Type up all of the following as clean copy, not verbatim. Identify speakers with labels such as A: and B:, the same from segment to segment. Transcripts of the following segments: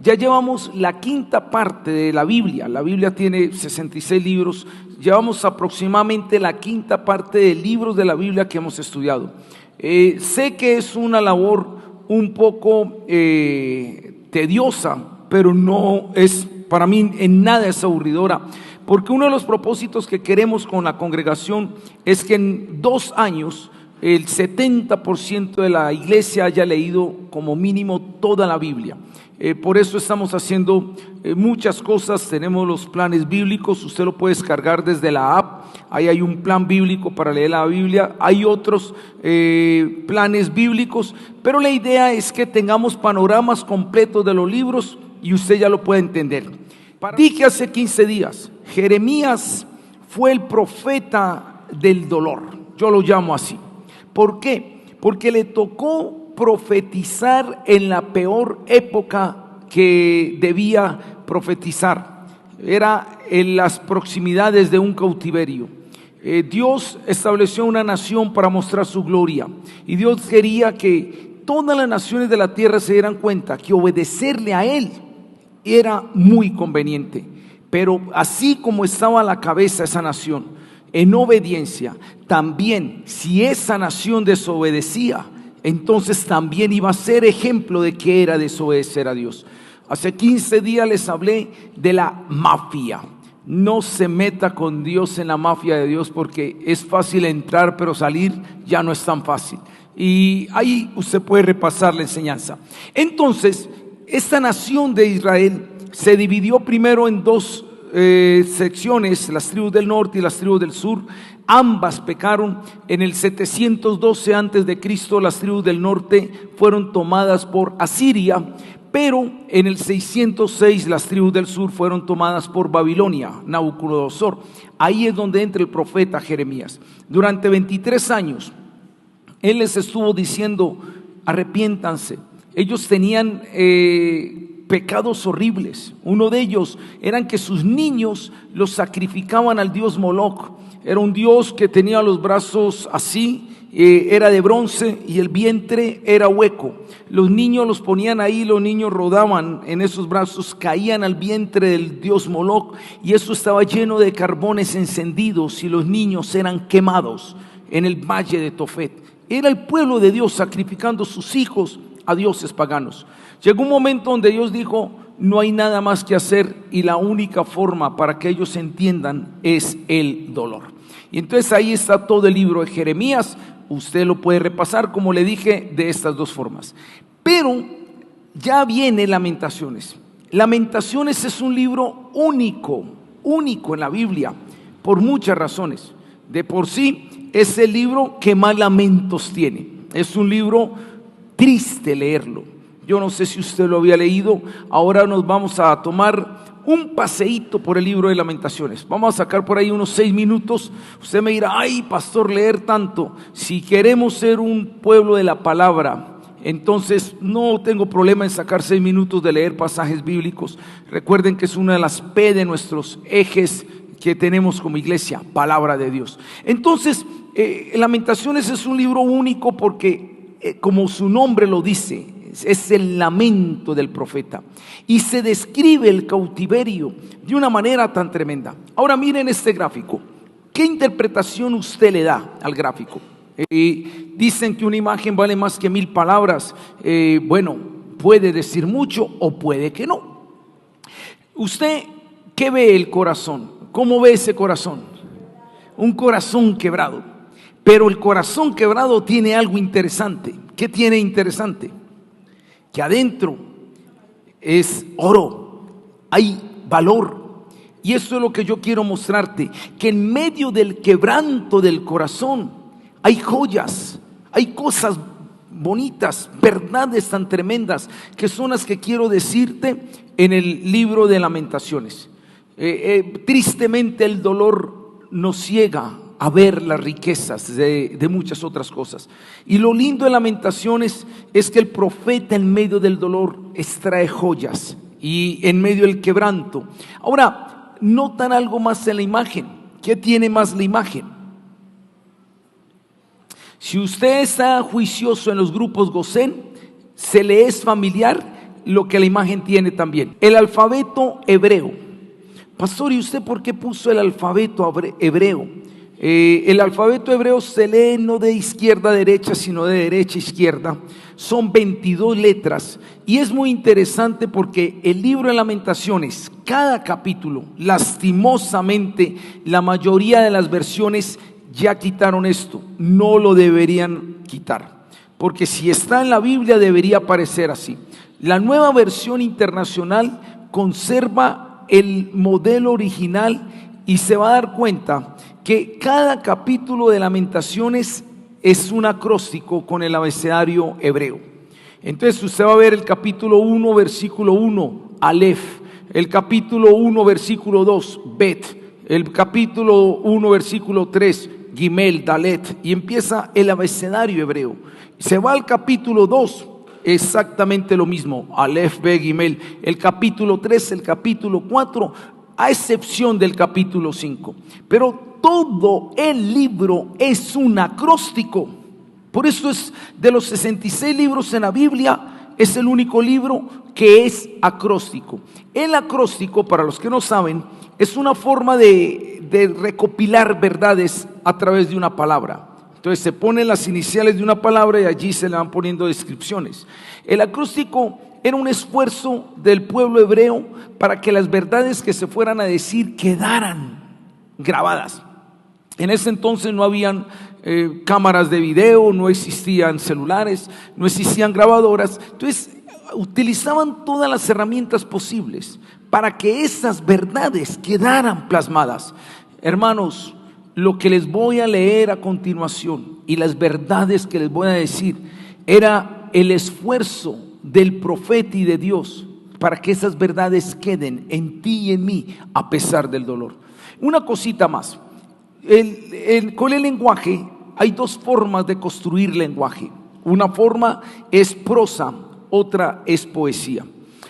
A: Ya llevamos la quinta parte de la Biblia. La Biblia tiene 66 libros. Llevamos aproximadamente la quinta parte de libros de la Biblia que hemos estudiado. Sé que es una labor un poco tediosa, pero no es, para mí en nada es aburridora, porque uno de los propósitos que queremos con la congregación es que en 2 años el 70% de la iglesia haya leído como mínimo toda la Biblia. Por eso estamos haciendo muchas cosas. Tenemos los planes bíblicos, usted lo puede descargar desde la app. Ahí hay un plan bíblico para leer la Biblia. Hay otros planes bíblicos, pero la idea es que tengamos panoramas completos de los libros y usted ya lo puede entender. Dije hace 15 días, Jeremías fue el profeta del dolor. Yo lo llamo así. ¿Por qué? Porque le tocó profetizar en la peor época que debía profetizar. Era en las proximidades de un cautiverio. Dios estableció una nación para mostrar su gloria, y Dios quería que todas las naciones de la tierra se dieran cuenta que obedecerle a Él era muy conveniente. Pero así como estaba a la cabeza esa nación en obediencia, también si esa nación desobedecía, entonces también iba a ser ejemplo de que era desobedecer a Dios. Hace 15 días les hablé de la mafia. No se meta con Dios en la mafia de Dios, porque es fácil entrar, pero salir ya no es tan fácil. Y ahí usted puede repasar la enseñanza. Entonces, esta nación de Israel se dividió primero en 2 secciones, las tribus del norte y las tribus del sur. Ambas pecaron. En el 712 antes de Cristo las tribus del norte fueron tomadas por Asiria, pero en el 606 las tribus del sur fueron tomadas por Babilonia, Nabucodonosor. Ahí es donde entra el profeta Jeremías. Durante 23 años él les estuvo diciendo: arrepiéntanse. Ellos tenían pecados horribles. Uno de ellos eran que sus niños los sacrificaban al dios Moloch. Era un dios que tenía los brazos así, era de bronce y el vientre era hueco. Los niños los ponían ahí, los niños rodaban en esos brazos, caían al vientre del dios Moloch, y eso estaba lleno de carbones encendidos, y los niños eran quemados en el valle de Tofet. Era el pueblo de Dios sacrificando sus hijos a dioses paganos. Llegó un momento donde Dios dijo: no hay nada más que hacer, y la única forma para que ellos entiendan es el dolor. Y entonces ahí está todo el libro de Jeremías. Usted lo puede repasar, como le dije, de estas 2 formas. Pero ya viene Lamentaciones. Lamentaciones es un libro único en la Biblia, por muchas razones. De por sí es el libro que más lamentos tiene. Es un libro triste leerlo. Yo no sé si usted lo había leído. Ahora nos vamos a tomar un paseíto por el libro de Lamentaciones. Vamos a sacar por ahí unos 6 minutos. Usted me dirá: ay, pastor, leer tanto. Si queremos ser un pueblo de la palabra, entonces no tengo problema en sacar 6 minutos de leer pasajes bíblicos. Recuerden que es una de las P de nuestros ejes que tenemos como iglesia: palabra de Dios. Entonces, Lamentaciones es un libro único porque, como su nombre lo dice, es el lamento del profeta, y se describe el cautiverio de una manera tan tremenda. Ahora miren este gráfico. ¿Qué interpretación usted le da al gráfico? Dicen que una imagen vale más que 1000 palabras. Bueno, puede decir mucho o puede que no. ¿Usted qué ve el corazón? ¿Cómo ve ese corazón? Un corazón quebrado. Pero el corazón quebrado tiene algo interesante. ¿Qué tiene interesante? Que adentro es oro, hay valor. Y eso es lo que yo quiero mostrarte, que en medio del quebranto del corazón hay joyas, hay cosas bonitas, verdades tan tremendas, que son las que quiero decirte en el libro de Lamentaciones. Tristemente el dolor nos ciega a ver las riquezas de muchas otras cosas. Y lo lindo de Lamentaciones es que el profeta en medio del dolor extrae joyas, y en medio del quebranto. Ahora, notan algo más en la imagen. ¿Qué tiene más la imagen? Si usted está juicioso en los grupos Gosén, se le es familiar lo que la imagen tiene también. El alfabeto hebreo. Pastor, ¿y usted por qué puso el alfabeto hebreo? El alfabeto hebreo se lee no de izquierda a derecha, sino de derecha a izquierda. Son 22 letras y es muy interesante porque el libro de Lamentaciones, cada capítulo, lastimosamente, la mayoría de las versiones ya quitaron esto. No lo deberían quitar, porque si está en la Biblia debería aparecer así. La nueva versión internacional conserva el modelo original y se va a dar cuenta que cada capítulo de Lamentaciones es un acróstico con el abecedario hebreo. Entonces usted va a ver el capítulo 1, versículo 1, Aleph, el capítulo 1, versículo 2, Bet, el capítulo 1, versículo 3, Gimel, Dalet, y empieza el abecedario hebreo. Se va al capítulo 2, exactamente lo mismo, Aleph, Bet, Gimel, el capítulo 3, el capítulo 4, a excepción del capítulo 5. Pero todo el libro es un acróstico. Por eso es de los 66 libros en la Biblia, es el único libro que es acróstico. El acróstico, para los que no saben, es una forma de recopilar verdades a través de una palabra. Entonces se ponen las iniciales de una palabra y allí se le van poniendo descripciones. El acróstico era un esfuerzo del pueblo hebreo para que las verdades que se fueran a decir quedaran grabadas. En ese entonces no habían cámaras de video, no existían celulares, no existían grabadoras. Entonces utilizaban todas las herramientas posibles para que esas verdades quedaran plasmadas. Hermanos, lo que les voy a leer a continuación y las verdades que les voy a decir era el esfuerzo del profeta y de Dios para que esas verdades queden en ti y en mí a pesar del dolor. Una cosita más. Con el lenguaje hay dos formas de construir lenguaje. Una forma es prosa, otra es poesía.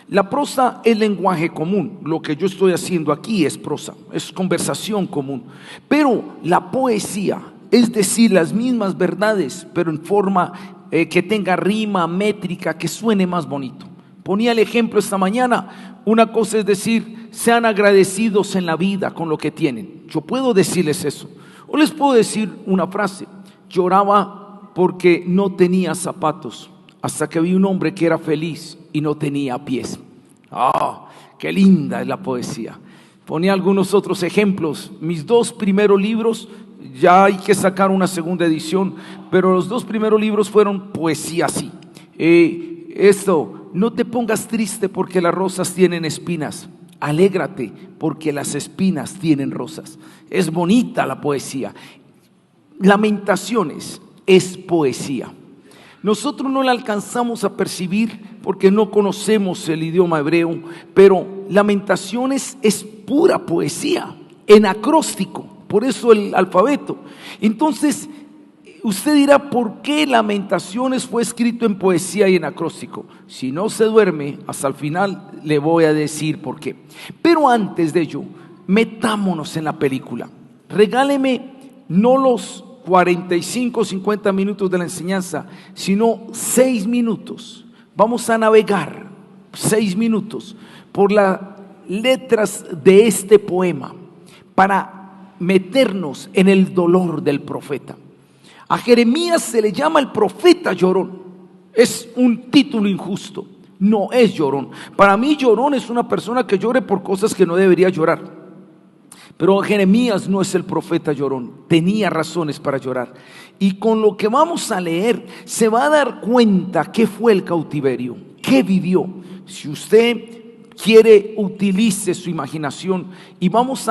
A: La prosa es lenguaje común. Lo que yo estoy haciendo aquí es prosa, es conversación común. Pero la poesía, es decir, las mismas verdades, pero en forma que tenga rima, métrica, que suene más bonito. Ponía el ejemplo esta mañana. Una cosa es decir, sean agradecidos en la vida con lo que tienen. Yo puedo decirles eso. O les puedo decir una frase. Lloraba porque no tenía zapatos, hasta que vi un hombre que era feliz y no tenía pies. ¡Ah! ¡Qué linda es la poesía! Ponía algunos otros ejemplos. Mis dos primeros libros, ya hay que sacar una segunda edición, pero los dos primeros libros fueron poesía así. No te pongas triste porque las rosas tienen espinas. Alégrate porque las espinas tienen rosas. Es bonita la poesía. Lamentaciones es poesía. Nosotros no la alcanzamos a percibir porque no conocemos el idioma hebreo, pero Lamentaciones es pura poesía, en acróstico, por eso el alfabeto. Entonces, usted dirá, ¿por qué Lamentaciones fue escrito en poesía y en acróstico? Si no se duerme, hasta el final le voy a decir por qué. Pero antes de ello, metámonos en la película. Regáleme no los 45, 50 minutos de la enseñanza, sino 6 minutos. Vamos a navegar 6 minutos por las letras de este poema para meternos en el dolor del profeta. A Jeremías se le llama el profeta llorón. Es un título injusto. No es llorón. Para mí llorón es una persona que llore por cosas que no debería llorar. Pero Jeremías no es el profeta llorón. Tenía razones para llorar. Y con lo que vamos a leer se va a dar cuenta qué fue el cautiverio, qué vivió. Si usted quiere, utilice su imaginación y vamos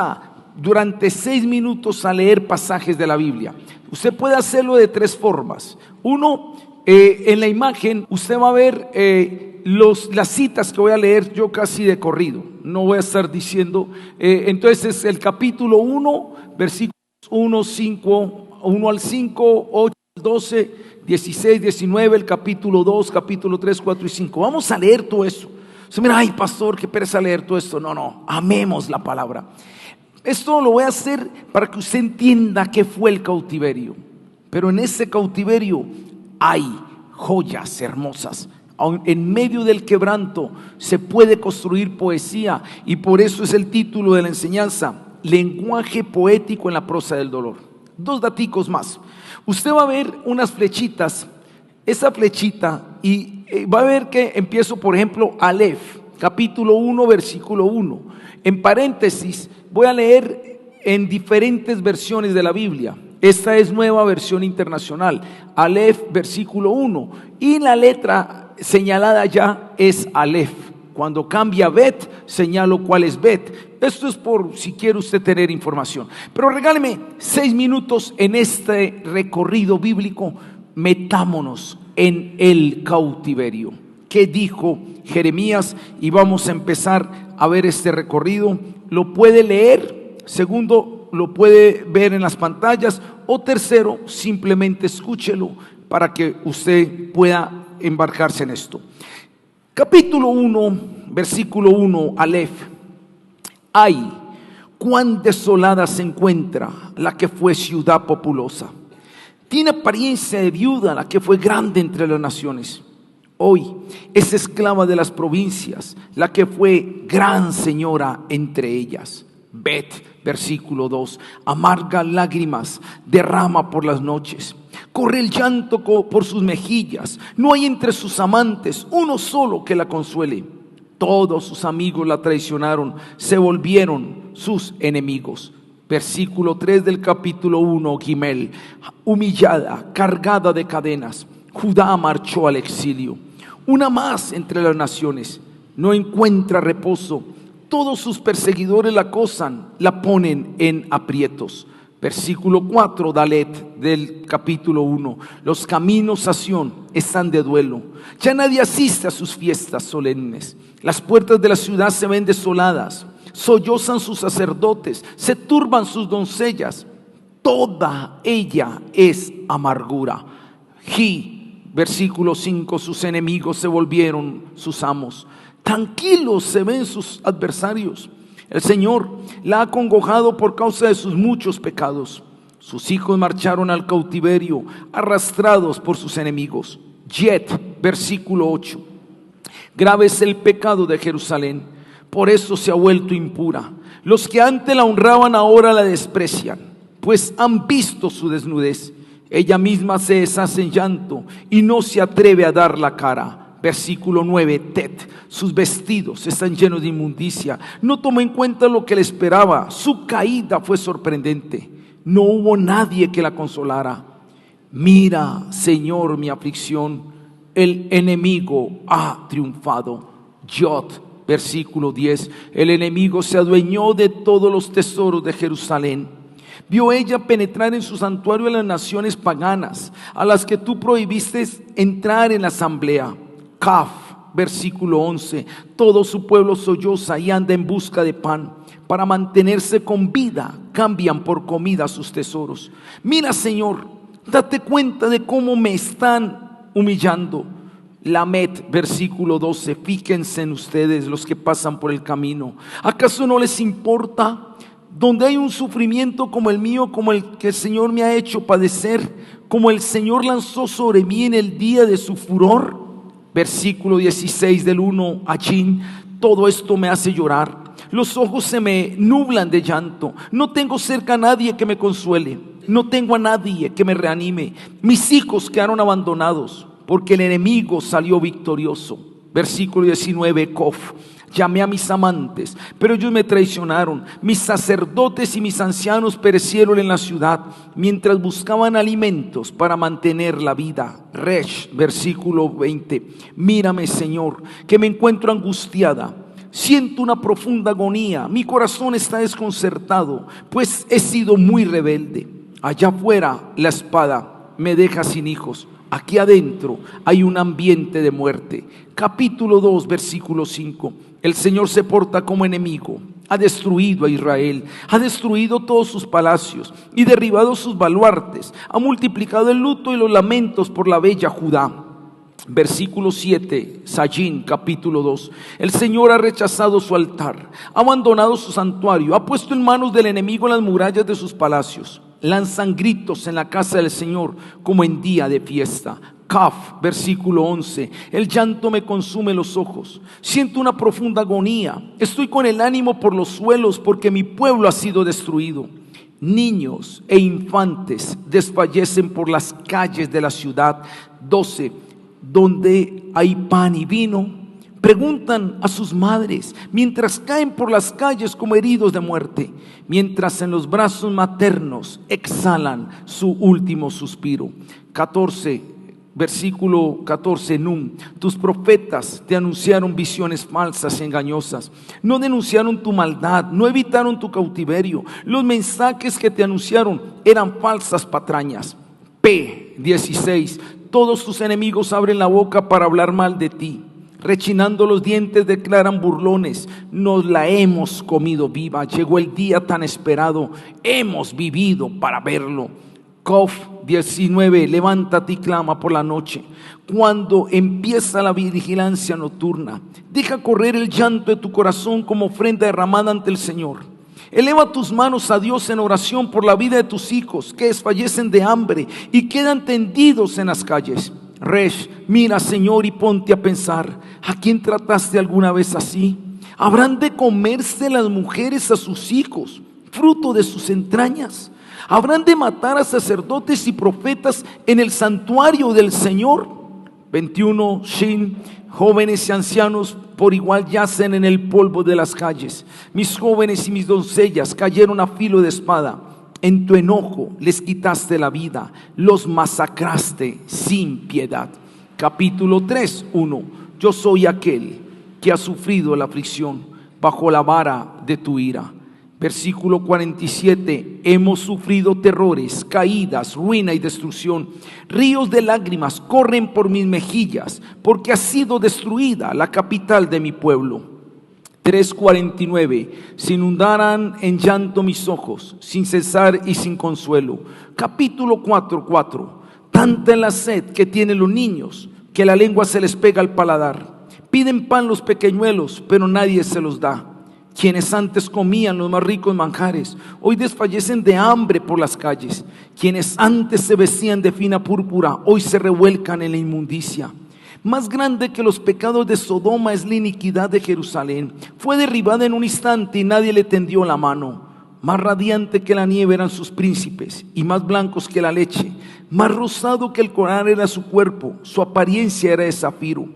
A: durante 6 minutos a leer pasajes de la Biblia. Usted puede hacerlo de 3 formas. Uno, en la imagen usted va a ver las citas que voy a leer yo casi de corrido. No voy a estar diciendo. Entonces es el capítulo 1, versículos 1 al 5, 8 al 12, 16, 19, el capítulo 2, capítulo 3, 4 y 5. Vamos a leer todo eso. Usted mira, ay pastor, qué pereza leer todo esto. No, amemos la palabra. Esto lo voy a hacer para que usted entienda qué fue el cautiverio. Pero en ese cautiverio hay joyas hermosas. Aun en medio del quebranto se puede construir poesía, y por eso es el título de la enseñanza: lenguaje poético en la prosa del dolor. Dos daticos más. Usted va a ver unas flechitas, esa flechita, y va a ver que empiezo, por ejemplo, Aleph, capítulo 1, versículo 1. En paréntesis voy a leer en diferentes versiones de la Biblia. Esta es Nueva Versión Internacional. Aleph, versículo 1, y la letra señalada ya es Aleph. Cuando cambia Bet, señalo cuál es Bet. Esto es por si quiere usted tener información. Pero regáleme 6 minutos en este recorrido bíblico. Metámonos en el cautiverio. ¿Qué dijo Jeremías? Y vamos a empezar a ver este recorrido. Lo puede leer. Segundo, lo puede ver en las pantallas. O tercero, simplemente escúchelo para que usted pueda embarcarse en esto. Capítulo 1, versículo 1, Aleph. Ay, cuán desolada se encuentra la que fue ciudad populosa. Tiene apariencia de viuda la que fue grande entre las naciones. Hoy es esclava de las provincias la que fue gran señora entre ellas. Bet, versículo 2, amarga lágrimas derrama por las noches. Corre el llanto por sus mejillas. No hay entre sus amantes uno solo que la consuele. Todos sus amigos la traicionaron, se volvieron sus enemigos. Versículo 3 del capítulo 1, Gimel. Humillada, cargada de cadenas, Judá marchó al exilio. Una más entre las naciones, no encuentra reposo. Todos sus perseguidores la acosan, la ponen en aprietos. Versículo 4, Dalet, del capítulo 1. Los caminos a Sión están de duelo. Ya nadie asiste a sus fiestas solemnes. Las puertas de la ciudad se ven desoladas. Sollozan sus sacerdotes, se turban sus doncellas. Toda ella es amargura. Versículo 5, sus enemigos se volvieron sus amos. Tranquilos se ven sus adversarios. El Señor la ha acongojado por causa de sus muchos pecados. Sus hijos marcharon al cautiverio, arrastrados por sus enemigos. Versículo 8. Grave es el pecado de Jerusalén, por eso se ha vuelto impura. Los que antes la honraban ahora la desprecian, pues han visto su desnudez. Ella misma se deshace en llanto y no se atreve a dar la cara. Versículo 9, Tet, sus vestidos están llenos de inmundicia. No tomó en cuenta lo que le esperaba. Su caída fue sorprendente. No hubo nadie que la consolara. Mira, Señor, mi aflicción. El enemigo ha triunfado. Versículo 10, el enemigo se adueñó de todos los tesoros de Jerusalén. Vio ella penetrar en su santuario a las naciones paganas, a las que tú prohibiste entrar en la asamblea. Versículo 11, todo su pueblo solloza y anda en busca de pan. Para mantenerse con vida, cambian por comida sus tesoros. Mira, Señor, date cuenta de cómo me están humillando. Lamet, versículo 12, fíjense en ustedes los que pasan por el camino. ¿Acaso no les importa? Donde hay un sufrimiento como el mío, como el que el Señor me ha hecho padecer, como el Señor lanzó sobre mí en el día de su furor. Versículo 16 del 1, Achín, todo esto me hace llorar. Los ojos se me nublan de llanto. No tengo cerca a nadie que me consuele. No tengo a nadie que me reanime. Mis hijos quedaron abandonados, porque el enemigo salió victorioso. Versículo 19, Cof. Llamé a mis amantes, pero ellos me traicionaron. Mis sacerdotes y mis ancianos perecieron en la ciudad, mientras buscaban alimentos para mantener la vida. Resh, versículo 20. Mírame, Señor, que me encuentro angustiada. Siento una profunda agonía. Mi corazón está desconcertado, pues he sido muy rebelde. Allá afuera la espada me deja sin hijos. Aquí adentro hay un ambiente de muerte. Capítulo 2, versículo 5. El Señor se porta como enemigo. Ha destruido a Israel, ha destruido todos sus palacios y derribado sus baluartes. Ha multiplicado el luto y los lamentos por la bella Judá. Versículo 7, Sayín, capítulo 2. El Señor ha rechazado su altar, ha abandonado su santuario, ha puesto en manos del enemigo las murallas de sus palacios. lanzan gritos en la casa del Señor como en día de fiesta. Caf, versículo 11. El llanto me consume los ojos, siento una profunda agonía, estoy con el ánimo por los suelos porque mi pueblo ha sido destruido. Niños e infantes desfallecen por las calles de la ciudad. 12. Donde hay pan y vino, preguntan a sus madres, mientras caen por las calles como heridos de muerte, mientras en los brazos maternos exhalan su último suspiro. 14. Versículo 14, Num, tus profetas te anunciaron visiones falsas y engañosas, no denunciaron tu maldad, no evitaron tu cautiverio, los mensajes que te anunciaron eran falsas patrañas. P, 16, todos tus enemigos abren la boca para hablar mal de ti, rechinando los dientes declaran burlones, nos la hemos comido viva, llegó el día tan esperado, hemos vivido para verlo. Cof 19, levántate y clama por la noche, cuando empieza la vigilancia nocturna. Deja correr el llanto de tu corazón como ofrenda derramada ante el Señor. Eleva tus manos a Dios en oración por la vida de tus hijos que desfallecen de hambre y quedan tendidos en las calles. Resh, mira Señor y ponte a pensar, ¿a quién trataste alguna vez así? ¿Habrán de comerse las mujeres a sus hijos, fruto de sus entrañas? ¿Habrán de matar a sacerdotes y profetas en el santuario del Señor? 21, Shin, jóvenes y ancianos por igual yacen en el polvo de las calles. Mis jóvenes y mis doncellas cayeron a filo de espada. En tu enojo les quitaste la vida, los masacraste sin piedad. Capítulo 3, 1. Yo soy aquel que ha sufrido la aflicción bajo la vara de tu ira. Versículo 47, hemos sufrido terrores, caídas, ruina y destrucción. Ríos de lágrimas corren por mis mejillas, porque ha sido destruida la capital de mi pueblo. 3:49, se inundarán en llanto mis ojos, sin cesar y sin consuelo. Capítulo 4:4, tanta es la sed que tienen los niños, que la lengua se les pega al paladar. Piden pan los pequeñuelos, pero nadie se los da. Quienes antes comían los más ricos manjares, hoy desfallecen de hambre por las calles. Quienes antes se vestían de fina púrpura, hoy se revuelcan en la inmundicia. Más grande que los pecados de Sodoma es la iniquidad de Jerusalén. Fue derribada en un instante y nadie le tendió la mano. Más radiante que la nieve eran sus príncipes, y más blancos que la leche. Más rosado que el coral era su cuerpo, su apariencia era de zafiro.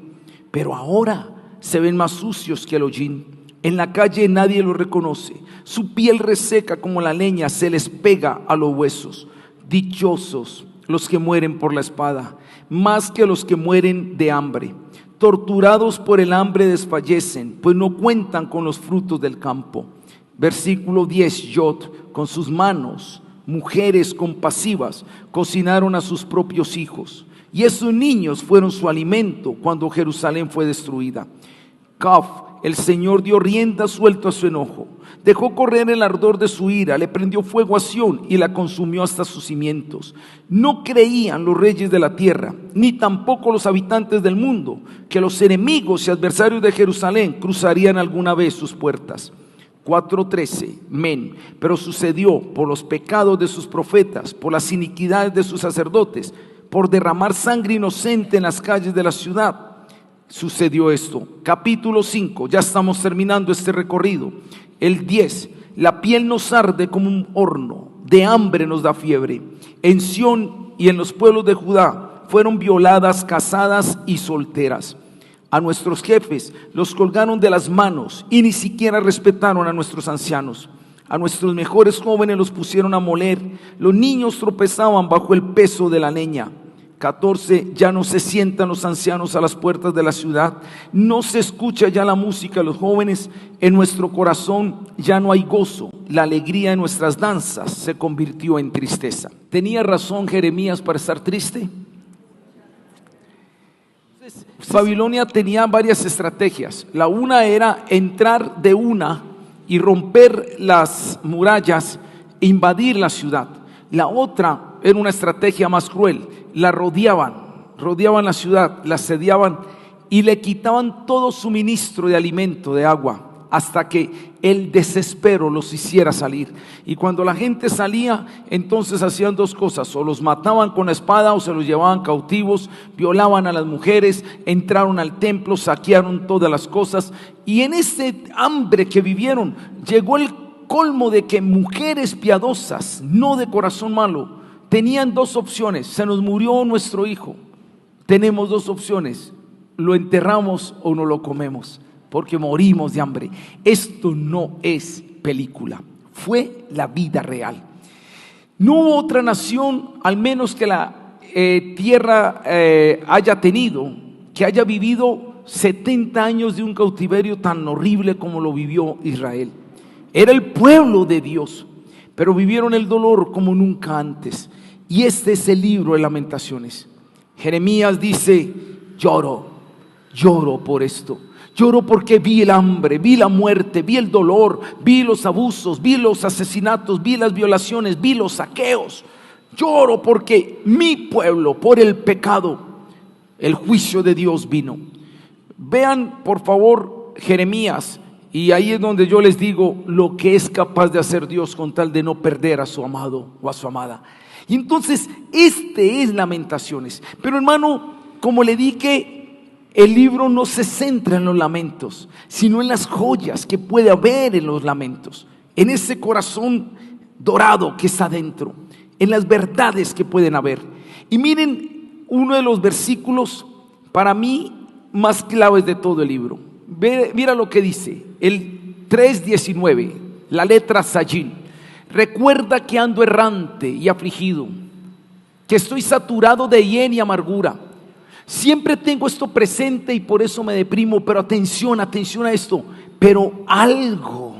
A: Pero ahora se ven más sucios que el hollín. En la calle nadie lo reconoce, su piel reseca como la leña se les pega a los huesos. Dichosos los que mueren por la espada, más que los que mueren de hambre. Torturados por el hambre desfallecen, pues no cuentan con los frutos del campo. Versículo 10, Yod, con sus manos, mujeres compasivas, cocinaron a sus propios hijos, y esos niños fueron su alimento cuando Jerusalén fue destruida. Kaf, el Señor dio rienda suelta a su enojo, dejó correr el ardor de su ira, le prendió fuego a Sión y la consumió hasta sus cimientos. No creían los reyes de la tierra, ni tampoco los habitantes del mundo, que los enemigos y adversarios de Jerusalén cruzarían alguna vez sus puertas. 4:13, Men, pero sucedió por los pecados de sus profetas, por las iniquidades de sus sacerdotes, por derramar sangre inocente en las calles de la ciudad. Sucedió esto. Capítulo 5, ya estamos terminando este recorrido. El 10, la piel nos arde como un horno, de hambre nos da fiebre. En Sión y en los pueblos de Judá fueron violadas, casadas y solteras. A nuestros jefes los colgaron de las manos y ni siquiera respetaron a nuestros ancianos. A nuestros mejores jóvenes los pusieron a moler, los niños tropezaban bajo el peso de la leña. 14, ya no se sientan los ancianos a las puertas de la ciudad, no se escucha ya la música de los jóvenes, en nuestro corazón ya no hay gozo, la alegría de nuestras danzas se convirtió en tristeza. ¿Tenía razón Jeremías para estar triste? Babilonia tenía varias estrategias. La una era entrar de una y romper las murallas e invadir la ciudad. La otra era una estrategia más cruel. La rodeaban la ciudad, la asediaban y le quitaban todo suministro de alimento, de agua. hasta que el desespero los hiciera salir. Y cuando la gente salía, entonces hacían dos cosas: o los mataban con la espada o se los llevaban cautivos, violaban a las mujeres, entraron al templo, saquearon todas las cosas. Y en ese hambre que vivieron, llegó el colmo de que mujeres piadosas, no de corazón malo, tenían dos opciones: se nos murió nuestro hijo, tenemos dos opciones: lo enterramos o no lo comemos, porque morimos de hambre. Esto no es película, fue la vida real. No hubo otra nación, al menos que la tierra haya tenido, que haya vivido 70 años de un cautiverio tan horrible como lo vivió Israel. Era el pueblo de Dios, pero vivieron el dolor como nunca antes. Y este es el libro de Lamentaciones. Jeremías dice: lloro por esto. Lloro porque vi el hambre, vi la muerte, vi el dolor, vi los abusos, vi los asesinatos, vi las violaciones, vi los saqueos. Lloro porque mi pueblo, por el pecado, el juicio de Dios vino. Vean por favor Jeremías, y ahí es donde yo les digo lo que es capaz de hacer Dios con tal de no perder a su amado o a su amada. Y entonces este es Lamentaciones. Pero hermano, como le dije, el libro no se centra en los lamentos, sino en las joyas que puede haber en los lamentos, en ese corazón dorado que está adentro, en las verdades que pueden haber. Y miren uno de los versículos para mí más claves de todo el libro. Mira lo que dice el 3:19, la letra Sayin: recuerda que ando errante y afligido, que estoy saturado de hiel y amargura. Siempre tengo esto presente y por eso me deprimo. Pero atención a esto: pero algo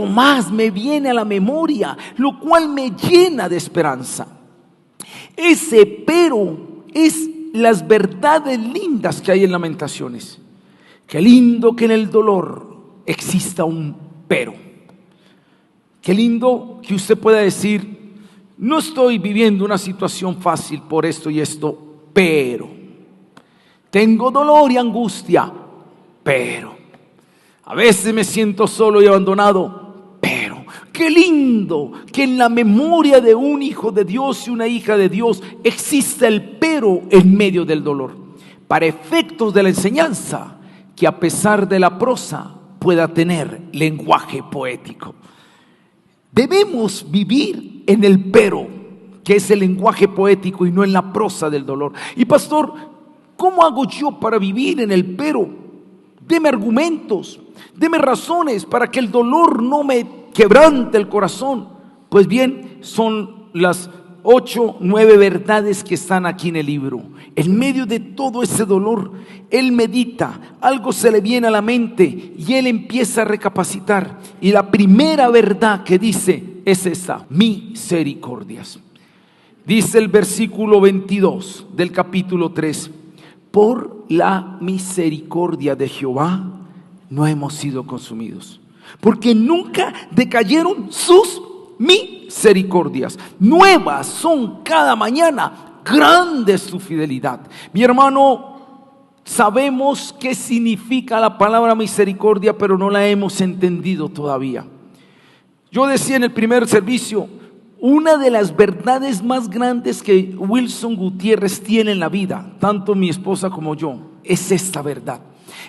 A: más me viene a la memoria, lo cual me llena de esperanza. Ese pero es las verdades lindas que hay en Lamentaciones. Qué lindo que en el dolor exista un pero. Qué lindo que usted pueda decir: no estoy viviendo una situación fácil por esto y esto, pero tengo dolor y angustia, pero a veces me siento solo y abandonado, pero qué lindo que en la memoria de un hijo de Dios y una hija de Dios exista el pero en medio del dolor, para efectos de la enseñanza, que a pesar de la prosa pueda tener lenguaje poético. Debemos vivir en el pero, que es el lenguaje poético, y no en la prosa del dolor. Y pastor, ¿cómo hago yo para vivir en el pero? Deme argumentos, deme razones para que el dolor no me quebrante el corazón. Pues bien, son las 8, 9 verdades que están aquí en el libro. En medio de todo ese dolor, él medita, algo se le viene a la mente y él empieza a recapacitar. Y la primera verdad que dice es esta: misericordias. Dice el versículo 22 del capítulo 3: por la misericordia de Jehová no hemos sido consumidos, porque nunca decayeron sus misericordias. Nuevas son cada mañana, grande es tu fidelidad. Mi hermano, sabemos qué significa la palabra misericordia, pero no la hemos entendido todavía. Yo decía en el primer servicio: una de las verdades más grandes que Wilson Gutiérrez tiene en la vida, tanto mi esposa como yo, es esta verdad: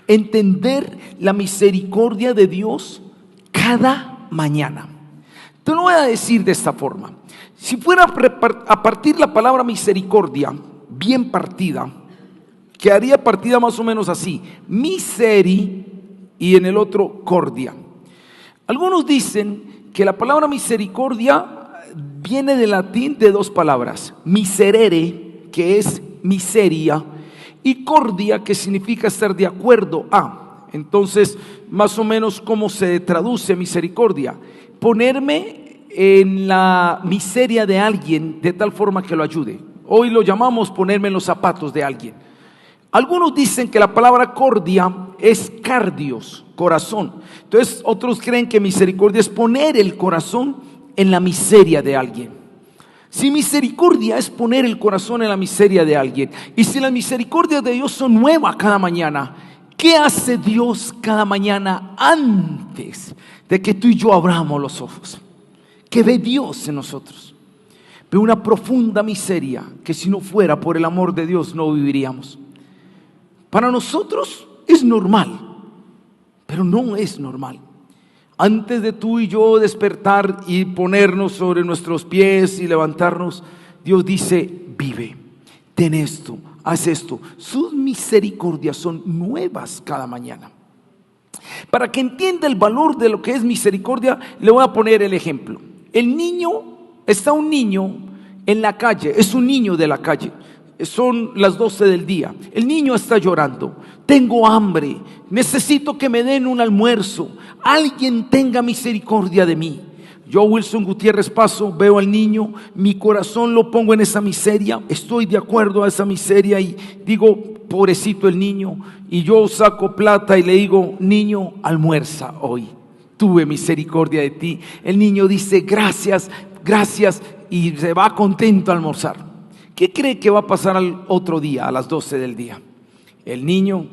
A: entender la misericordia de Dios cada mañana. Te lo voy a decir de esta forma: si fuera a partir la palabra misericordia bien partida, quedaría partida más o menos así: miseri y en el otro cordia. Algunos dicen que la palabra misericordia viene del latín de dos palabras: miserere, que es miseria, y cordia, que significa estar de acuerdo a. Entonces, más o menos, ¿cómo se traduce misericordia? Ponerme en la miseria de alguien de tal forma que lo ayude. Hoy lo llamamos ponerme en los zapatos de alguien. Algunos dicen que la palabra cordia es cardios, corazón. Entonces otros creen que misericordia es poner el corazón en la miseria de alguien. Si misericordia es poner el corazón en la miseria de alguien, y si las misericordias de Dios son nuevas cada mañana, ¿Qué hace Dios cada mañana antes de que tú y yo abramos los ojos? ¿Qué ve Dios en nosotros? Ve una profunda miseria que si no fuera por el amor de Dios no viviríamos. Para nosotros es normal, pero no es normal. Antes de tú y yo despertar y ponernos sobre nuestros pies y levantarnos, Dios dice: vive, ten esto, haz esto. Sus misericordias son nuevas cada mañana. Para que entienda el valor de lo que es misericordia, le voy a poner el ejemplo. Está un niño en la calle, es un niño de la calle. Son las 12 del día. El niño está llorando. Tengo hambre, necesito que me den un almuerzo. Alguien tenga misericordia de mí. Yo, Wilson Gutiérrez, paso, veo al niño, mi corazón lo pongo en esa miseria, estoy de acuerdo a esa miseria y digo: pobrecito el niño. Y yo saco plata y le digo: niño, almuerza hoy, tuve misericordia de ti. El niño dice: gracias, gracias, y se va contento a almorzar. ¿Qué cree que va a pasar al otro día, a las 12 del día? El niño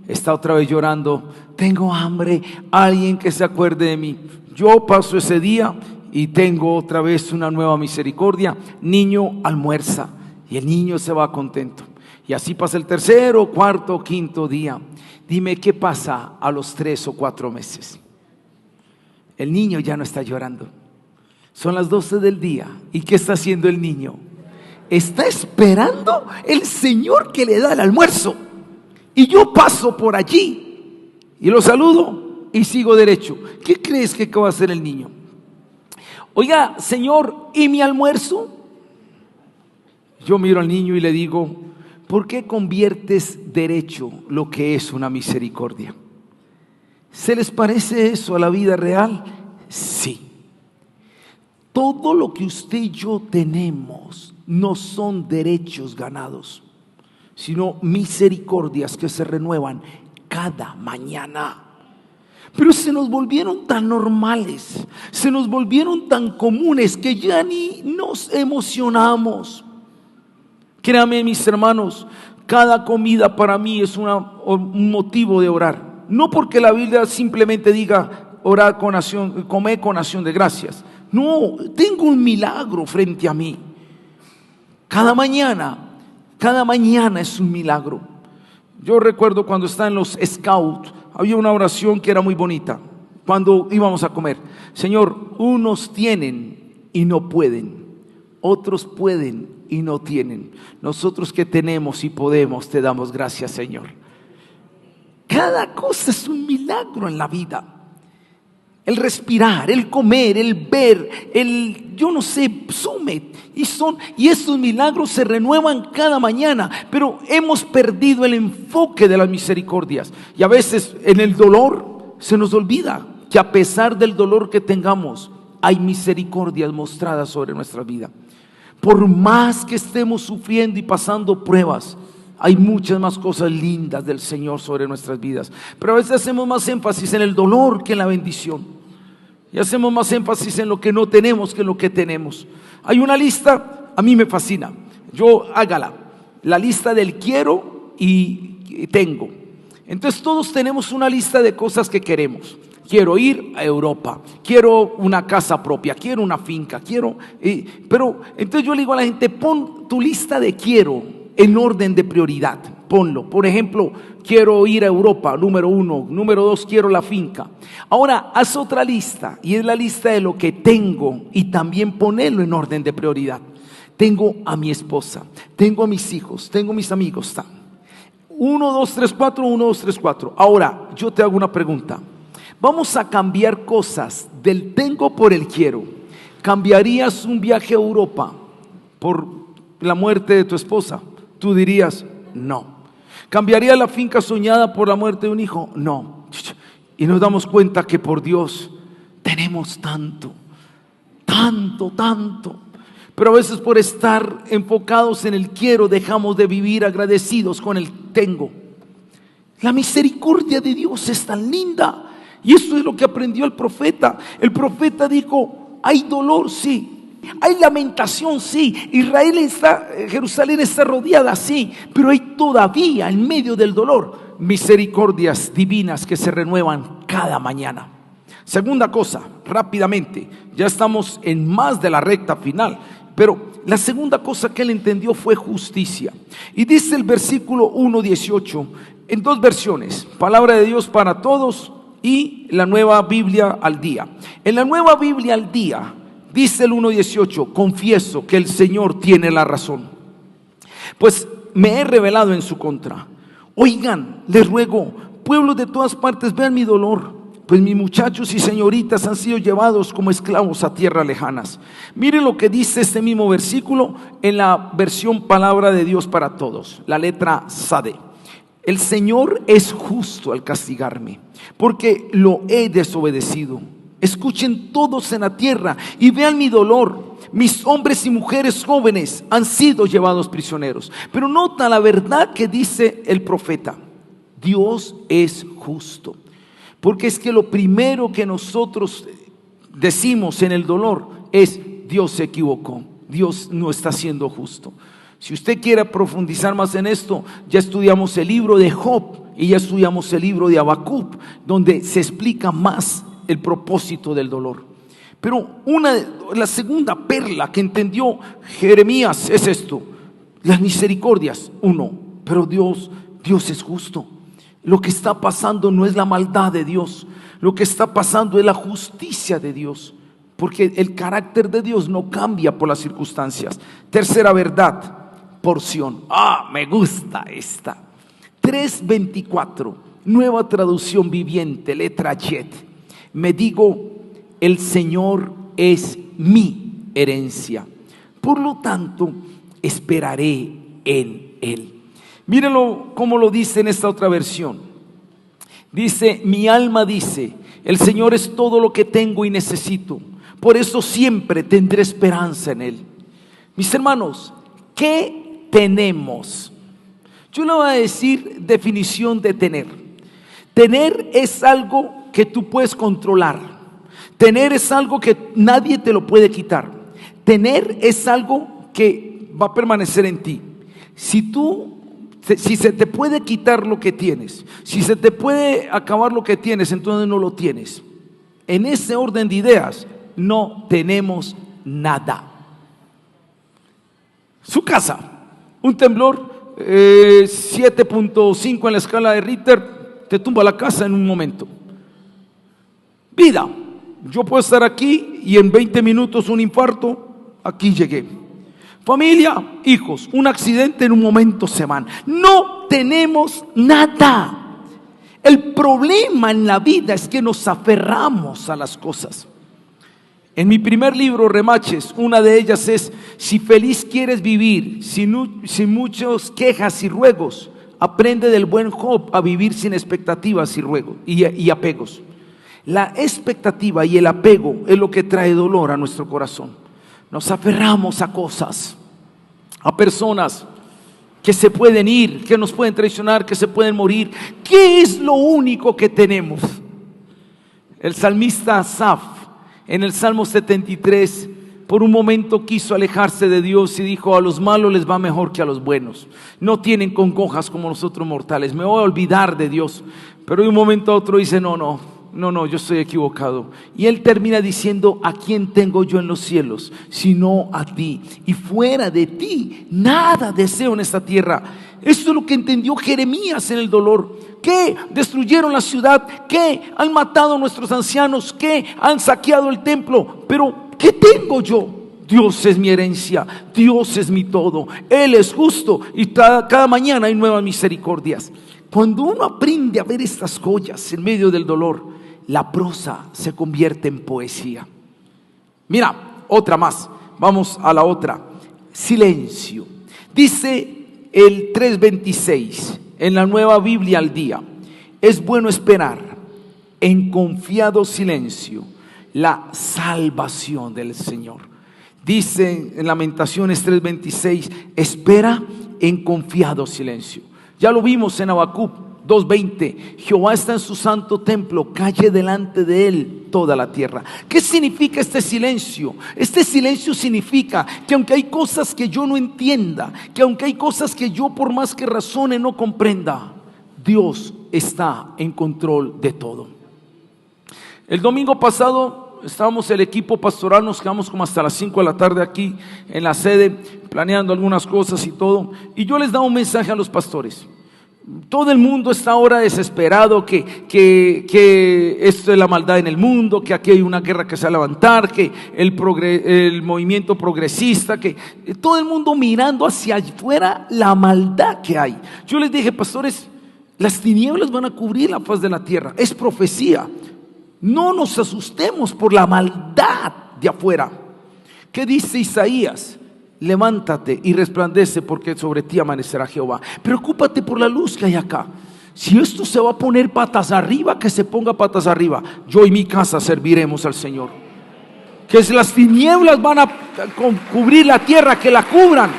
A: está otra vez llorando: tengo hambre, alguien que se acuerde de mí. Yo paso ese día y tengo otra vez una nueva misericordia. Niño, almuerza. Y el niño se va contento. Y así pasa el tercero, cuarto, quinto día. Dime, ¿qué pasa a los 3 o 4 meses? El niño ya no está llorando. Son las 12 del día. ¿Y qué está haciendo el niño? Está esperando el Señor que le da el almuerzo. Y yo paso por allí y lo saludo y sigo derecho. ¿Qué crees que va a hacer el niño? Oiga, Señor, ¿y mi almuerzo? Yo miro al niño y le digo: ¿por qué conviertes derecho lo que es una misericordia? ¿Se les parece eso a la vida real? Sí. Todo lo que usted y yo tenemos no son derechos ganados, sino misericordias que se renuevan cada mañana. Pero se nos volvieron tan normales, se nos volvieron tan comunes que ya ni nos emocionamos. Créame, mis hermanos, cada comida para mí es un motivo de orar. No porque la Biblia simplemente diga orar con acción, comer con acción de gracias. No, tengo un milagro frente a mí. Cada mañana es un milagro. Yo recuerdo cuando estaba en los Scouts, había una oración que era muy bonita. Cuando íbamos a comer: Señor, unos tienen y no pueden, otros pueden y no tienen. Nosotros que tenemos y podemos, te damos gracias, Señor. Cada cosa es un milagro en la vida. El respirar, el comer, el ver, yo no sé, sume. Y estos milagros se renuevan cada mañana. Pero hemos perdido el enfoque de las misericordias. Y a veces en el dolor se nos olvida que a pesar del dolor que tengamos, hay misericordias mostradas sobre nuestra vida. Por más que estemos sufriendo y pasando pruebas, hay muchas más cosas lindas del Señor sobre nuestras vidas. Pero a veces hacemos más énfasis en el dolor que en la bendición. Y hacemos más énfasis en lo que no tenemos que en lo que tenemos. Hay una lista, a mí me fascina. Hágala. La lista del quiero y tengo. Entonces todos tenemos una lista de cosas que queremos. Quiero ir a Europa, quiero una casa propia, quiero una finca, pero entonces yo le digo a la gente: pon tu lista de quiero en orden de prioridad, ponlo. Por ejemplo, quiero ir a Europa, número 1, número 2, quiero la finca. Ahora haz otra lista, y es la lista de lo que tengo, y también ponelo en orden de prioridad. Tengo a mi esposa, tengo a mis hijos, tengo a mis amigos. 1, 2, 3, 4, 1, 2, 3, 4. Ahora yo te hago una pregunta. Vamos a cambiar cosas del tengo por el quiero. ¿Cambiarías un viaje a Europa por la muerte de tu esposa? Tú dirías: no. ¿Cambiarías la finca soñada por la muerte de un hijo? No. Y nos damos cuenta que por Dios tenemos tanto. Pero a veces por estar enfocados en el quiero dejamos de vivir agradecidos con el tengo. La misericordia de Dios es tan linda. Y esto es lo que aprendió el profeta. El profeta dijo: hay dolor, sí. Hay lamentación, sí. Jerusalén está rodeada, sí. Pero hay todavía en medio del dolor misericordias divinas que se renuevan cada mañana. Segunda cosa, rápidamente, ya estamos en más de la recta final, pero la segunda cosa que él entendió fue justicia. Y dice el versículo 1:18 en dos versiones: Palabra de Dios para todos y la Nueva Biblia al Día. En la Nueva Biblia al Día dice el 1:18: confieso que el Señor tiene la razón, pues me he rebelado en su contra. Oigan, les ruego, pueblos de todas partes, vean mi dolor, pues mis muchachos y señoritas han sido llevados como esclavos a tierras lejanas. Miren lo que dice este mismo versículo en la versión Palabra de Dios para todos, la letra Sade. El Señor es justo al castigarme, porque lo he desobedecido. Escuchen todos en la tierra y vean mi dolor. Mis hombres y mujeres jóvenes han sido llevados prisioneros. Pero nota la verdad que dice el profeta: Dios es justo. Porque es que lo primero que nosotros decimos en el dolor es: Dios se equivocó, Dios no está siendo justo. Si usted quiere profundizar más en esto, ya estudiamos el libro de Job y ya estudiamos el libro de Habacuc, donde se explica más el propósito del dolor. Pero la segunda perla que entendió Jeremías es esto: las misericordias. Pero Dios es justo. Lo que está pasando no es la maldad de Dios, lo que está pasando es la justicia de Dios, porque el carácter de Dios no cambia por las circunstancias. Tercera verdad, porción. Me gusta esta. 3:24, Nueva Traducción Viviente, letra Yet. Me digo: el Señor es mi herencia, por lo tanto esperaré en Él. Mírenlo como lo dice en esta otra versión. Dice: mi alma dice, el Señor es todo lo que tengo y necesito, por eso siempre tendré esperanza en Él. Mis hermanos, ¿qué tenemos? Yo le voy a decir definición de tener. Tener es algo que tú puedes controlar. Tener es algo que nadie te lo puede quitar. Tener es algo que va a permanecer en ti. Si se te puede quitar lo que tienes, si se te puede acabar lo que tienes, entonces no lo tienes. En ese orden de ideas, no tenemos nada. Su casa, un temblor 7.5 en la escala de Richter, te tumba la casa en un momento. Vida, yo puedo estar aquí y en 20 minutos un infarto, aquí llegué. Familia, hijos, un accidente en un momento se van. No tenemos nada. El problema en la vida es que nos aferramos a las cosas. En mi primer libro, Remaches, una de ellas es: si feliz quieres vivir, sin muchas quejas y ruegos, aprende del buen Job a vivir sin expectativas y ruegos y apegos. La expectativa y el apego es lo que trae dolor a nuestro corazón. Nos aferramos a cosas, a personas que se pueden ir, que nos pueden traicionar, que se pueden morir. ¿Qué es lo único que tenemos? El salmista Asaf, en el Salmo 73, por un momento quiso alejarse de Dios y dijo: a los malos les va mejor que a los buenos. No tienen congojas como nosotros mortales. Me voy a olvidar de Dios. Pero de un momento a otro dice: no, yo estoy equivocado. Y él termina diciendo: ¿a quién tengo yo en los cielos sino a ti? Y fuera de ti nada deseo en esta tierra. Esto es lo que entendió Jeremías en el dolor. Que destruyeron la ciudad, que han matado a nuestros ancianos, que han saqueado el templo. Pero ¿qué tengo yo? Dios es mi herencia, Dios es mi todo. Él es justo y cada mañana hay nuevas misericordias. Cuando uno aprende a ver estas joyas en medio del dolor, la prosa se convierte en poesía. Mira, otra más. Vamos a la otra. Silencio. Dice el 3:26 en la Nueva Biblia al Día: es bueno esperar en confiado silencio la salvación del Señor. Dice en Lamentaciones 3:26: espera en confiado silencio. Ya lo vimos en Habacuc 2:20: Jehová está en su santo templo, calle delante de él toda la tierra. ¿Qué significa este silencio? Este silencio significa que aunque hay cosas que yo no entienda, que aunque hay cosas que yo por más que razone no comprenda, Dios está en control de todo. El domingo pasado estábamos el equipo pastoral, nos quedamos como hasta las 5 de la tarde aquí en la sede, planeando algunas cosas y todo. Y yo les daba un mensaje a los pastores. Todo el mundo está ahora desesperado, que esto es la maldad en el mundo, que aquí hay una guerra que se va a levantar, que el movimiento progresista, que todo el mundo mirando hacia afuera la maldad que hay. Yo les dije, pastores, las tinieblas van a cubrir la faz de la tierra, es profecía. No nos asustemos por la maldad de afuera. ¿Qué dice Isaías? Levántate y resplandece, porque sobre ti amanecerá Jehová. Preocúpate por la luz que hay acá. Si esto se va a poner patas arriba, que se ponga patas arriba. Yo y mi casa serviremos al Señor. Que si las tinieblas van a cubrir la tierra, que la cubran.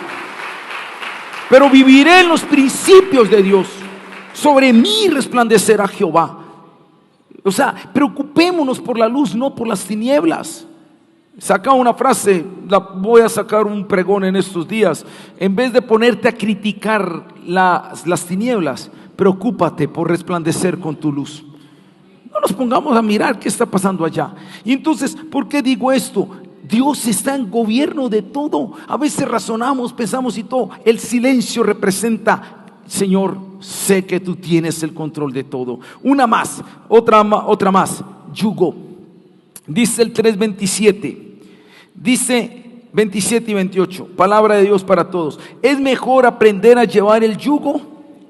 A: Pero viviré en los principios de Dios. Sobre mí resplandecerá Jehová. O sea, preocupémonos por la luz, no por las tinieblas. Saca una frase, voy a sacar un pregón en estos días. En vez de ponerte a criticar las tinieblas, preocúpate por resplandecer con tu luz. No nos pongamos a mirar qué está pasando allá. Y entonces, ¿por qué digo esto? Dios está en gobierno de todo. A veces razonamos, pensamos y todo. El silencio representa: Señor, sé que tú tienes el control de todo. Una más, otra más, yugo. Dice el 3:27. Dice 27 y 28, palabra de Dios para todos. Es mejor aprender a llevar el yugo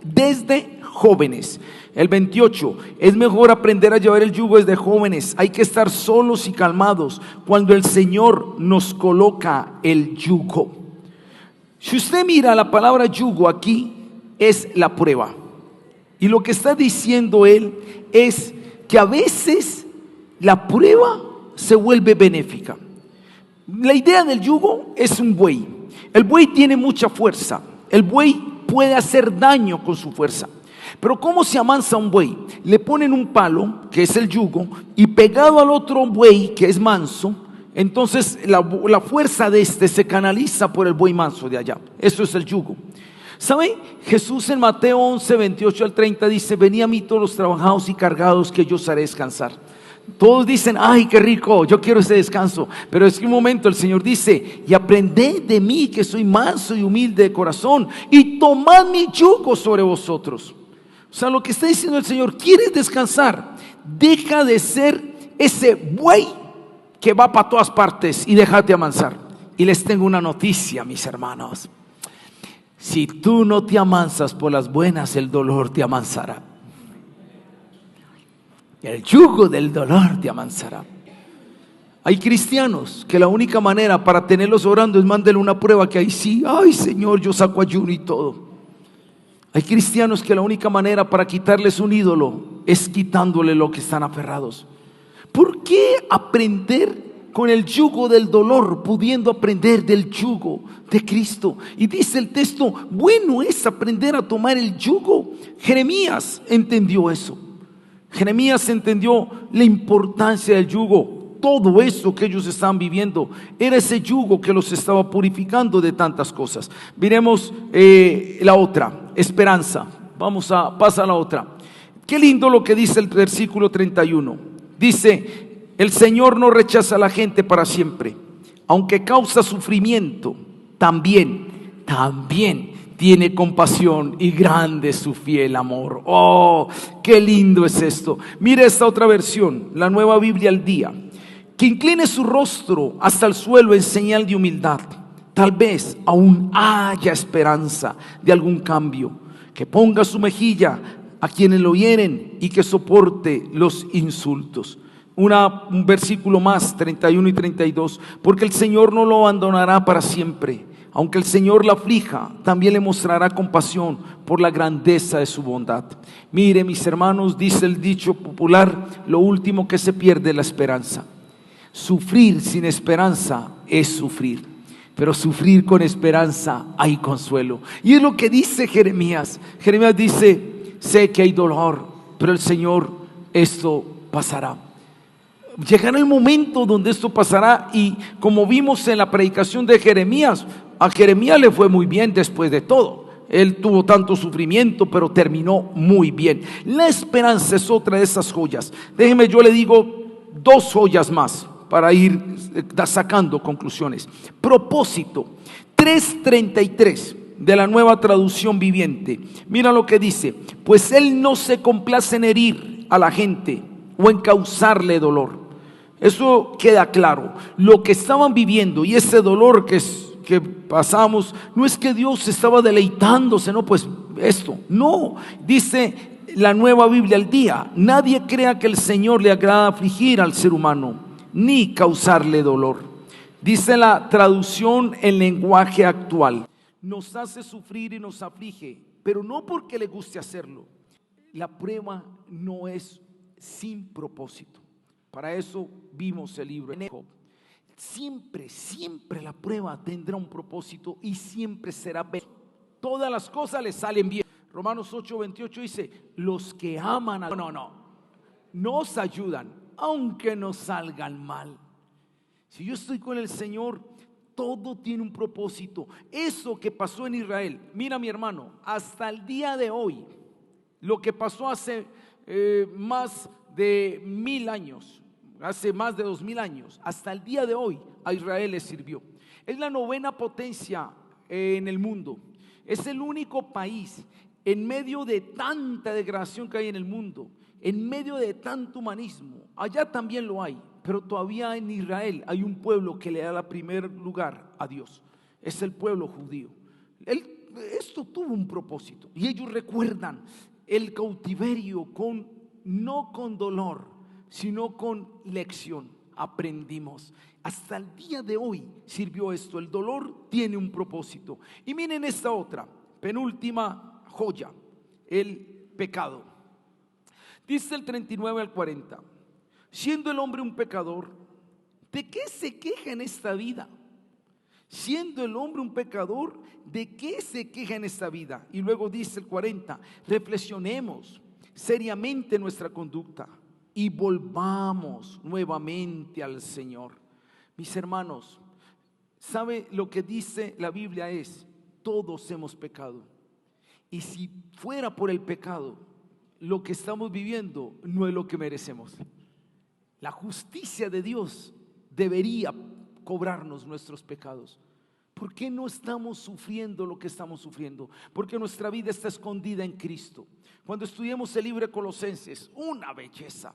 A: desde jóvenes. El 28, es mejor aprender a llevar el yugo desde jóvenes. Hay que estar solos y calmados cuando el Señor nos coloca el yugo. Si usted mira la palabra yugo aquí, es la prueba. Y lo que está diciendo él es que a veces la prueba se vuelve benéfica. La idea del yugo es un buey. El buey tiene mucha fuerza. El buey puede hacer daño con su fuerza. Pero ¿cómo se amansa un buey? Le ponen un palo, que es el yugo, y pegado al otro buey, que es manso, entonces la fuerza de este se canaliza por el buey manso de allá. Eso es el yugo. ¿Sabe? Jesús en Mateo 11, 28 al 30 dice: venid a mí todos los trabajados y cargados, que yo os haré descansar. Todos dicen: ay, qué rico, yo quiero ese descanso. Pero es que un momento el Señor dice: y aprended de mí, que soy manso y humilde de corazón, y tomad mi yugo sobre vosotros. O sea, lo que está diciendo el Señor: ¿quieres descansar? Deja de ser ese buey que va para todas partes y déjate amansar. Y les tengo una noticia, mis hermanos: si tú no te amansas por las buenas, el dolor te amansará. El yugo del dolor te amansará. Hay cristianos que la única manera para tenerlos orando es mándele una prueba, que ahí sí, ay Señor, yo saco ayuno y todo. Hay cristianos que la única manera para quitarles un ídolo es quitándole lo que están aferrados. ¿Por qué aprender con el yugo del dolor, pudiendo aprender del yugo de Cristo? Y dice el texto: bueno es aprender a tomar el yugo. Jeremías entendió eso. Jeremías entendió la importancia del yugo. Todo eso que ellos estaban viviendo era ese yugo que los estaba purificando de tantas cosas. Miremos la otra, esperanza. Pasa a la otra. Qué lindo lo que dice el versículo 31. Dice: el Señor no rechaza a la gente para siempre, aunque causa sufrimiento, también tiene compasión, y grande es su fiel amor. Oh, qué lindo es esto. Mira esta otra versión, la Nueva Biblia al Día: que incline su rostro hasta el suelo en señal de humildad. Tal vez aún haya esperanza de algún cambio. Que ponga su mejilla a quienes lo hieren y que soporte los insultos. Un versículo más, 31 y 32. Porque el Señor no lo abandonará para siempre. Aunque el Señor la aflija, también le mostrará compasión por la grandeza de su bondad. Mire, mis hermanos, dice el dicho popular: lo último que se pierde es la esperanza. Sufrir sin esperanza es sufrir, pero sufrir con esperanza hay consuelo. Y es lo que dice Jeremías. Jeremías dice: sé que hay dolor, pero el Señor, esto pasará. Llegará el momento donde esto pasará. Y como vimos en la predicación de Jeremías, a Jeremías le fue muy bien después de todo. Él tuvo tanto sufrimiento, pero terminó muy bien. La esperanza es otra de esas joyas. Déjeme, yo le digo 2 joyas más para ir sacando conclusiones. Propósito, 3:33 de la Nueva Traducción Viviente. Mira lo que dice: pues Él no se complace en herir a la gente o en causarle dolor. Eso queda claro. Lo que estaban viviendo y ese dolor que pasamos, no es que Dios estaba deleitándose, no, pues esto, no. Dice la Nueva Biblia al Día: nadie crea que el Señor le agrada afligir al ser humano, ni causarle dolor. Dice la traducción en lenguaje actual: nos hace sufrir y nos aflige, pero no porque le guste hacerlo. La prueba no es sin propósito. Para eso vimos el libro de Job. Siempre la prueba tendrá un propósito y siempre será bien. Todas las cosas le salen bien. Romanos 8:28 dice: los que aman a nos ayudan, aunque nos salgan mal. Si yo estoy con el Señor, todo tiene un propósito. Eso que pasó en Israel, mira mi hermano, hasta el día de hoy, lo que pasó hace más de 1000 años, hace más de 2000 años, hasta el día de hoy a Israel le sirvió. Es la 9ª potencia en el mundo. Es el único país en medio de tanta degradación que hay en el mundo, en medio de tanto humanismo. Allá también lo hay, pero todavía en Israel hay un pueblo que le da el primer lugar a Dios. Es el pueblo judío. Esto tuvo un propósito y ellos recuerdan el cautiverio no con dolor, sino con lección. Aprendimos. Hasta el día de hoy sirvió esto. El dolor tiene un propósito. Y miren esta otra, penúltima joya: el pecado. Dice el 39 al 40: siendo el hombre un pecador, ¿de qué se queja en esta vida? Siendo el hombre un pecador, ¿de qué se queja en esta vida? Y luego dice el 40: reflexionemos seriamente nuestra conducta y volvamos nuevamente al Señor. Mis hermanos, ¿sabe lo que dice la Biblia? Todos hemos pecado. Y si fuera por el pecado, lo que estamos viviendo no es lo que merecemos. La justicia de Dios debería cobrarnos nuestros pecados. ¿Por qué no estamos sufriendo lo que estamos sufriendo? Porque nuestra vida está escondida en Cristo. Cuando estudiemos el libro de Colosenses, una belleza,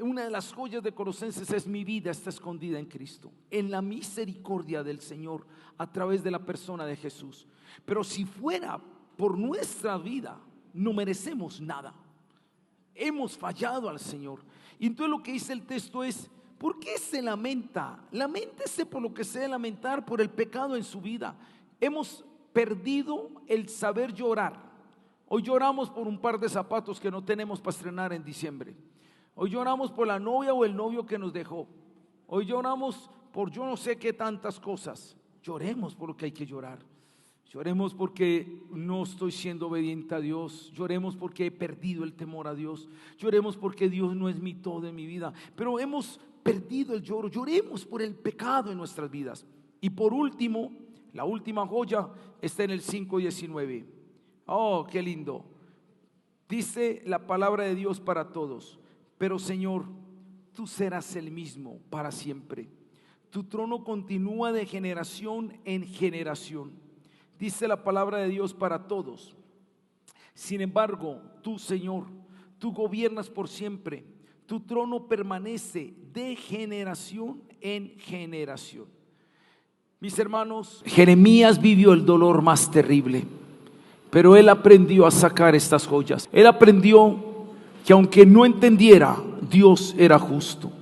A: una de las joyas de Colosenses es: mi vida está escondida en Cristo, en la misericordia del Señor, a través de la persona de Jesús. Pero si fuera por nuestra vida, no merecemos nada. Hemos fallado al Señor. Y entonces lo que dice el texto es: ¿por qué se lamenta? Lamentése por lo que se debe lamentar, por el pecado en su vida. Hemos perdido el saber llorar. Hoy lloramos por un par de zapatos que no tenemos para estrenar en diciembre. Hoy lloramos por la novia o el novio que nos dejó. Hoy lloramos por yo no sé qué tantas cosas. Lloremos por lo que hay que llorar. Lloremos porque no estoy siendo obediente a Dios. Lloremos porque he perdido el temor a Dios. Lloremos porque Dios no es mi todo en mi vida. Pero hemos perdido el lloro. Lloremos por el pecado en nuestras vidas. Y por último, la última joya está en el 5:19. Oh, qué lindo. Dice la palabra de Dios para todos: pero Señor, tú serás el mismo para siempre. Tu trono continúa de generación en generación. Dice la palabra de Dios para todos. Sin embargo, tú, Señor, tú gobiernas por siempre. Tu trono permanece de generación en generación. Mis hermanos, Jeremías vivió el dolor más terrible, pero él aprendió a sacar estas joyas. Él aprendió que aunque no entendiera, Dios era justo,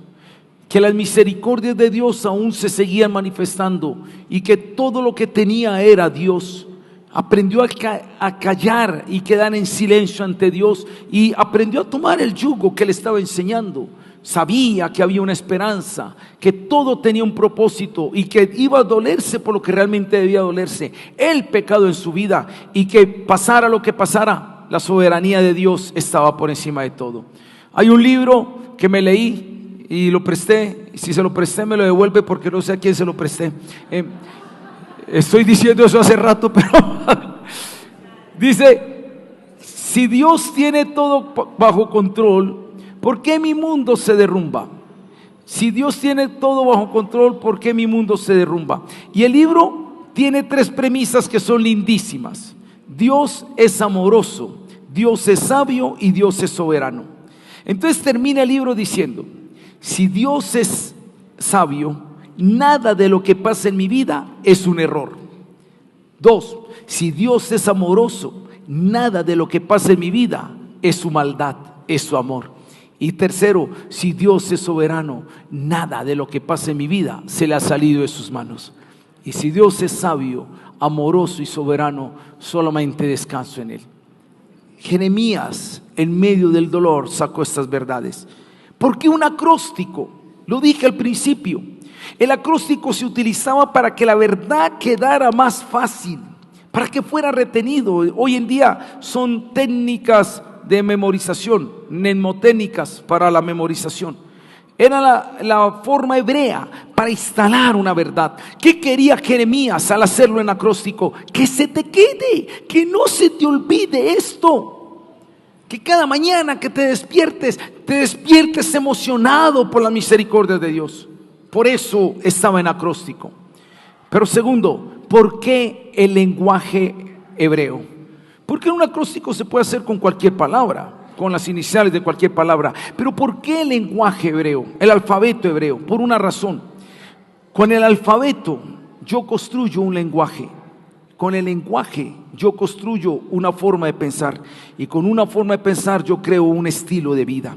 A: que las misericordias de Dios aún se seguían manifestando y que todo lo que tenía era Dios. Aprendió a callar y quedar en silencio ante Dios, y aprendió a tomar el yugo que le estaba enseñando. Sabía que había una esperanza, que todo tenía un propósito y que iba a dolerse por lo que realmente debía dolerse, el pecado en su vida, y que pasara lo que pasara, la soberanía de Dios estaba por encima de todo. Hay un libro que me leí y lo presté. Si se lo presté, me lo devuelve, porque no sé a quién se lo presté. Estoy diciendo eso hace rato, pero Dice, si Dios tiene todo bajo control, ¿por qué mi mundo se derrumba? Si Dios tiene todo bajo control, ¿por qué mi mundo se derrumba? Y el libro tiene 3 premisas que son lindísimas. Dios es amoroso, Dios es sabio y Dios es soberano. Entonces termina el libro diciendo, si Dios es sabio, nada de lo que pasa en mi vida es un error. 2, si Dios es amoroso, nada de lo que pasa en mi vida es su maldad, es su amor. Y 3, si Dios es soberano, nada de lo que pasa en mi vida se le ha salido de sus manos. Y si Dios es sabio, amoroso y soberano, solamente descanso en Él. Jeremías, en medio del dolor, sacó estas verdades. ¿Por qué un acróstico? Lo dije al principio. El acróstico se utilizaba para que la verdad quedara más fácil, para que fuera retenido. Hoy en día son técnicas de memorización, mnemotécnicas para la memorización. Era la forma hebrea para instalar una verdad. ¿Qué quería Jeremías al hacerlo en acróstico? Que se te quede, que no se te olvide esto. Que cada mañana que te despiertes emocionado por la misericordia de Dios. Por eso estaba en acróstico. Pero segundo, ¿por qué el lenguaje hebreo? Porque un acróstico se puede hacer con cualquier palabra, con las iniciales de cualquier palabra. Pero ¿por qué el lenguaje hebreo? El alfabeto hebreo, por una razón. Con el alfabeto yo construyo un lenguaje. Con el lenguaje yo construyo una forma de pensar. Y con una forma de pensar yo creo un estilo de vida.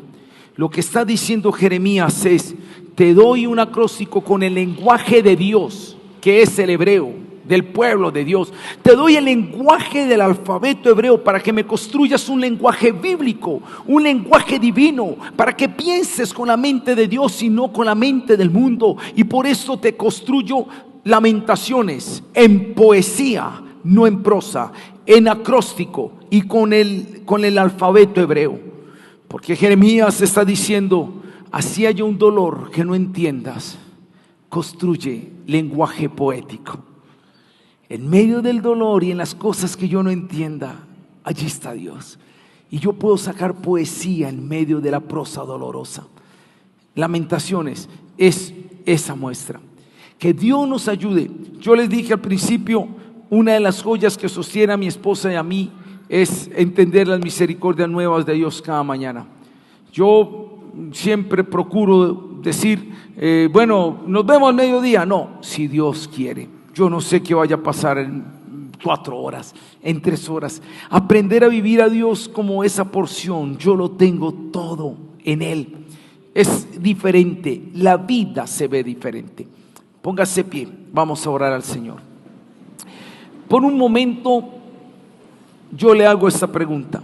A: Lo que está diciendo Jeremías es, te doy un acróstico con el lenguaje de Dios, que es el hebreo, del pueblo de Dios. Te doy el lenguaje del alfabeto hebreo para que me construyas un lenguaje bíblico, un lenguaje divino, para que pienses con la mente de Dios y no con la mente del mundo. Y por eso te construyo Lamentaciones en poesía, no en prosa, en acróstico y con el alfabeto hebreo. Porque Jeremías está diciendo, así haya un dolor que no entiendas, construye lenguaje poético. En medio del dolor y en las cosas que yo no entienda, allí está Dios. Y yo puedo sacar poesía en medio de la prosa dolorosa. Lamentaciones es esa muestra. Que Dios nos ayude. Yo les dije al principio, una de las joyas que sostiene a mi esposa y a mí es entender las misericordias nuevas de Dios cada mañana. Yo siempre procuro decir, bueno, nos vemos al mediodía. No, si Dios quiere. Yo no sé qué vaya a pasar en 4 horas, en 3 horas. Aprender a vivir a Dios como esa porción. Yo lo tengo todo en Él. Es diferente, la vida se ve diferente. Póngase pie, vamos a orar al Señor. Por un momento yo le hago esta pregunta.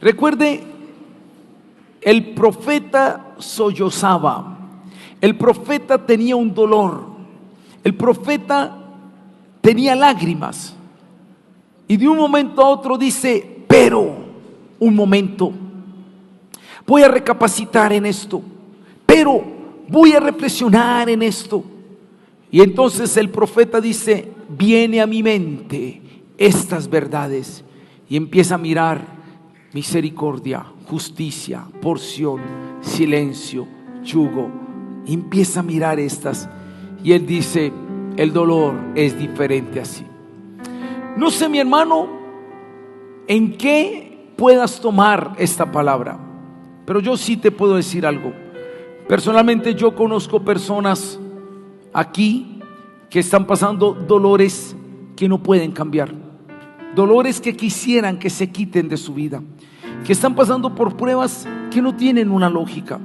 A: Recuerde, el profeta sollozaba, el profeta tenía un dolor, el profeta tenía lágrimas. Y de un momento a otro dice, pero un momento, voy a recapacitar en esto, pero voy a reflexionar en esto. Y entonces el profeta dice, viene a mi mente estas verdades, y empieza a mirar misericordia, justicia, porción, silencio, yugo, y empieza a mirar estas, y él dice, el dolor es diferente así. No sé, mi hermano, en qué puedas tomar esta palabra, pero yo sí te puedo decir algo. Personalmente yo conozco personas aquí que están pasando dolores que no pueden cambiar, dolores que quisieran que se quiten de su vida, que están pasando por pruebas que no tienen una lógica.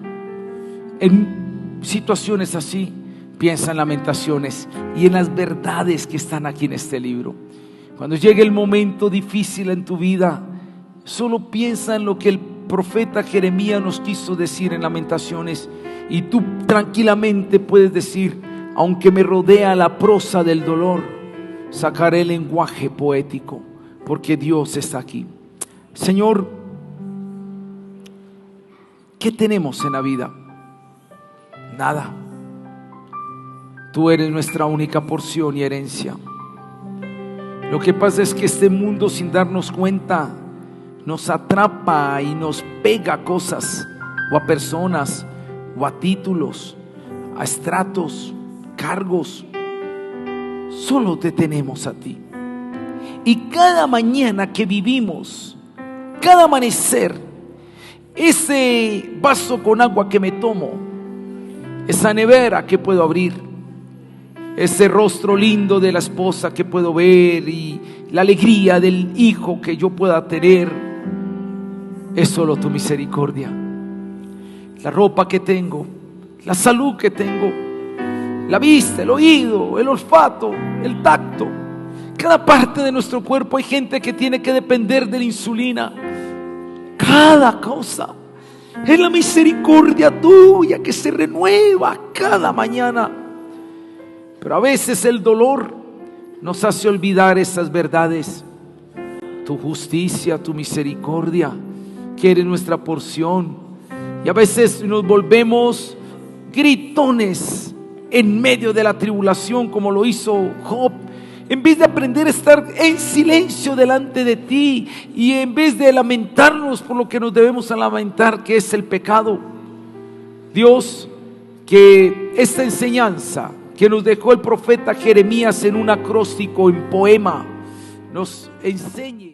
A: En situaciones así, piensa en Lamentaciones y en las verdades que están aquí en este libro. Cuando llegue el momento difícil en tu vida, solo piensa en lo que el profeta Jeremías nos quiso decir en Lamentaciones, y tú tranquilamente puedes decir, aunque me rodea la prosa del dolor, sacaré el lenguaje poético, porque Dios está aquí. Señor, ¿qué tenemos en la vida? Nada. Tú eres nuestra única porción y herencia. Lo que pasa es que este mundo, sin darnos cuenta, nos atrapa y nos pega a cosas, o a personas, o a títulos, a estratos, cargos. Solo te tenemos a ti. Y cada mañana que vivimos, cada amanecer, ese vaso con agua que me tomo, esa nevera que puedo abrir, ese rostro lindo de la esposa que puedo ver y la alegría del hijo que yo pueda tener, es solo tu misericordia. La ropa que tengo, la salud que tengo, la vista, el oído, el olfato, el tacto, cada parte de nuestro cuerpo. Hay gente que tiene que depender de la insulina. Cada cosa es la misericordia tuya que se renueva cada mañana. Pero a veces el dolor nos hace olvidar esas verdades. Tu justicia, tu misericordia, que eres nuestra porción. Y a veces nos volvemos gritones en medio de la tribulación, como lo hizo Job. En vez de aprender a estar en silencio delante de ti, y en vez de lamentarnos por lo que nos debemos lamentar, que es el pecado, Dios, que esta enseñanza que nos dejó el profeta Jeremías en un acróstico, en poema, nos enseñe.